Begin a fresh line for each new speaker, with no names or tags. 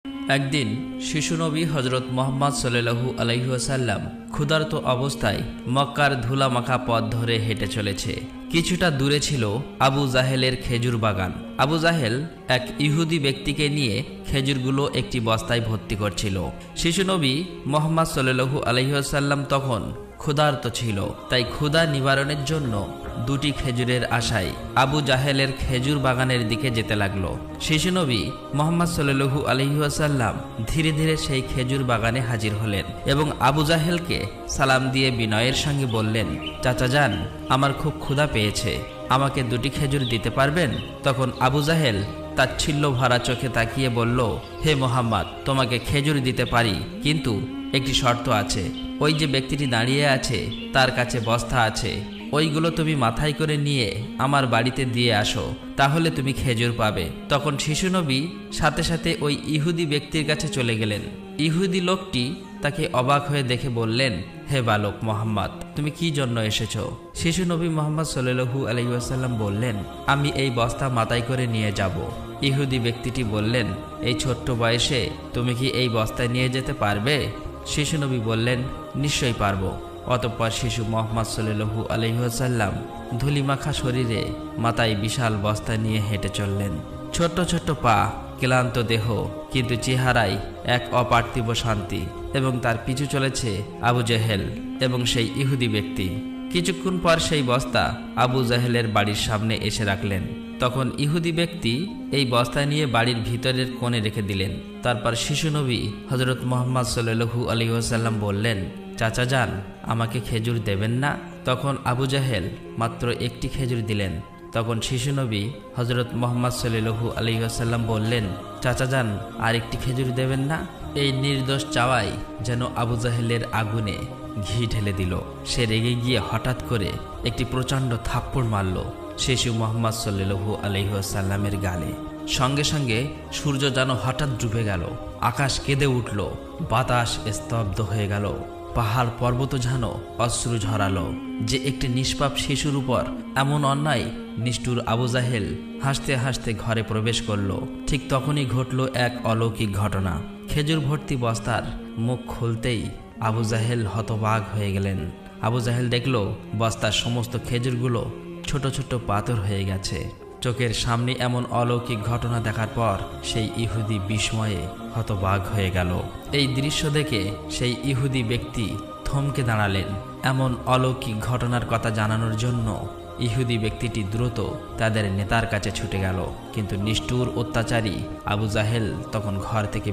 একদিন শিশু নবী হজরত মুহাম্মদ সাল্লাল্লাহু আলাইহি ওয়াসাল্লাম ক্ষুধার্ত অবস্থায় মক্কার ধুলামাখা পথ ধরে হেঁটে চলেছে। কিছুটা দূরে ছিল আবু জাহেলের খেজুর বাগান। আবু জাহেল এক ইহুদি ব্যক্তিকে নিয়ে খেজুরগুলো একটি বস্তায় ভর্তি করছিল। শিশু নবী মুহাম্মদ সাল্লাল্লাহু আলাইহি ওয়াসাল্লাম তখন ক্ষুধার্ত ছিল, তাই ক্ষুধা নিবারণের জন্য দুটি খেজুরের আশায় আবু জাহেলের খেজুর বাগানের দিকে যেতে লাগলো। শিশু নবী মুহাম্মদ সাল্লাল্লাহু আলাইহি ওয়াসাল্লাম ধীরে ধীরে সেই খেজুর বাগানে হাজির হলেন এবং আবু জাহেলকে সালাম দিয়ে বিনয়ের সঙ্গে বললেন, চাচা যান, আমার খুব ক্ষুধা পেয়েছে, আমাকে দুটি খেজুর দিতে পারবেন? তখন আবু জাহেল তাচ্ছিল্য ভরা চোখে তাকিয়ে বলল, হে মুহাম্মদ, তোমাকে খেজুর দিতে পারি, কিন্তু একটি শর্ত আছে। ওই যে ব্যক্তিটি দাঁড়িয়ে আছে তার কাছে বস্তা আছে, ওইগুলো তুমি মাথায় করে নিয়ে আমার বাড়িতে দিয়ে আসো, তাহলে তুমি খেজুর পাবে। তখন শিশু নবী সাথে সাথে ওই ইহুদি ব্যক্তির কাছে চলে গেলেন। ইহুদি লোকটি তাকে অবাক হয়ে দেখে বললেন, হে বালক মুহাম্মদ, তুমি কি জন্য এসেছো? শিশু নবী মুহাম্মদ সাল্লাল্লাহু আলাইহি ওয়াসাল্লাম বললেন, আমি এই বস্তা মাথায় করে নিয়ে যাব। ইহুদি ব্যক্তিটি বললেন, এই ছোট্ট বয়সে তুমি কি এই বস্তায় নিয়ে যেতে পারবে? শিশু নবী বললেন, নিশ্চয়ই পারবো। অতঃপর শিশু মুহাম্মদ সাল্লাল্লাহু আলাইহি ওয়াসাল্লাম ধুলিমাখা শরীরে মাথায় বিশাল বস্তা নিয়ে হেঁটে চললেন। ছোট্ট ছোট্ট পা, ক্লান্ত দেহ, কিন্তু চেহারায় এক অপার্থিব শান্তি। এবং তার পিছু চলেছে আবু জাহেল এবং সেই ইহুদি ব্যক্তি। কিছুক্ষণ পর সেই বস্তা আবু জাহেলের বাড়ির সামনে এসে রাখলেন। তখন ইহুদি ব্যক্তি এই বস্তা নিয়ে বাড়ির ভিতরের কোণে রেখে দিলেন। তারপর শিশু নবী হজরত মুহাম্মদ সাল্লাল্লাহু আলাইহি ওয়াসাল্লাম বললেন, চাচা যান, আমাকে খেজুর দেবেন না? তখন আবু জাহেল মাত্র একটি খেজুর দিলেন। তখন শিশু নবী হজরত মুহাম্মদ সাল্লাল্লাহু আলাইহি ওয়াসাল্লাম বললেন, চাচা যান, আর একটি খেজুর দেবেন না? এই নির্দোষ চাওয়াই যেন আবু জাহেলের আগুনে ঘি ঢেলে দিল। সে রেগে গিয়ে হঠাৎ করে একটি প্রচণ্ড থাপ্পড় মারল শিশু মুহাম্মদ সাল্লাল্লাহু আলাইহি ওয়াসাল্লামের গালে। সঙ্গে সঙ্গে সূর্য যেন হঠাৎ ডুবে গেল, আকাশ কেঁদে উঠল, বাতাস স্তব্ধ হয়ে গেল, পাহাড় পর্বত যেন অশ্রু ঝরালো। যে একটি নিষ্পাপ শিশুর উপর এমন অন্যায়! নিষ্ঠুর আবু জাহেল হাসতে হাসতে ঘরে প্রবেশ করল। ঠিক তখনই ঘটল এক অলৌকিক ঘটনা। খেজুর ভর্তি বস্তার মুখ খুলতেই আবু জাহেল হতবাক হয়ে গেলেন। আবু জাহেল দেখল বস্তার সমস্ত খেজুরগুলো ছোট ছোট পাথর হয়ে গেছে। চোখের সামনে এমন অলৌকিক ঘটনা দেখার পর সেই ইহুদি বিস্ময়ে হতবাক হয়ে গেল। এই দৃশ্য দেখে সেই ইহুদি ব্যক্তি থমকে দাঁড়ালেন। এমন অলৌকিক ঘটনার কথা জানানোর জন্য ইহুদি ব্যক্তিটি দ্রুত তাদের নেতার কাছে ছুটে গেল, কিন্তু নিষ্ঠুর অত্যাচারী আবু জাহেল তখন ঘর থেকে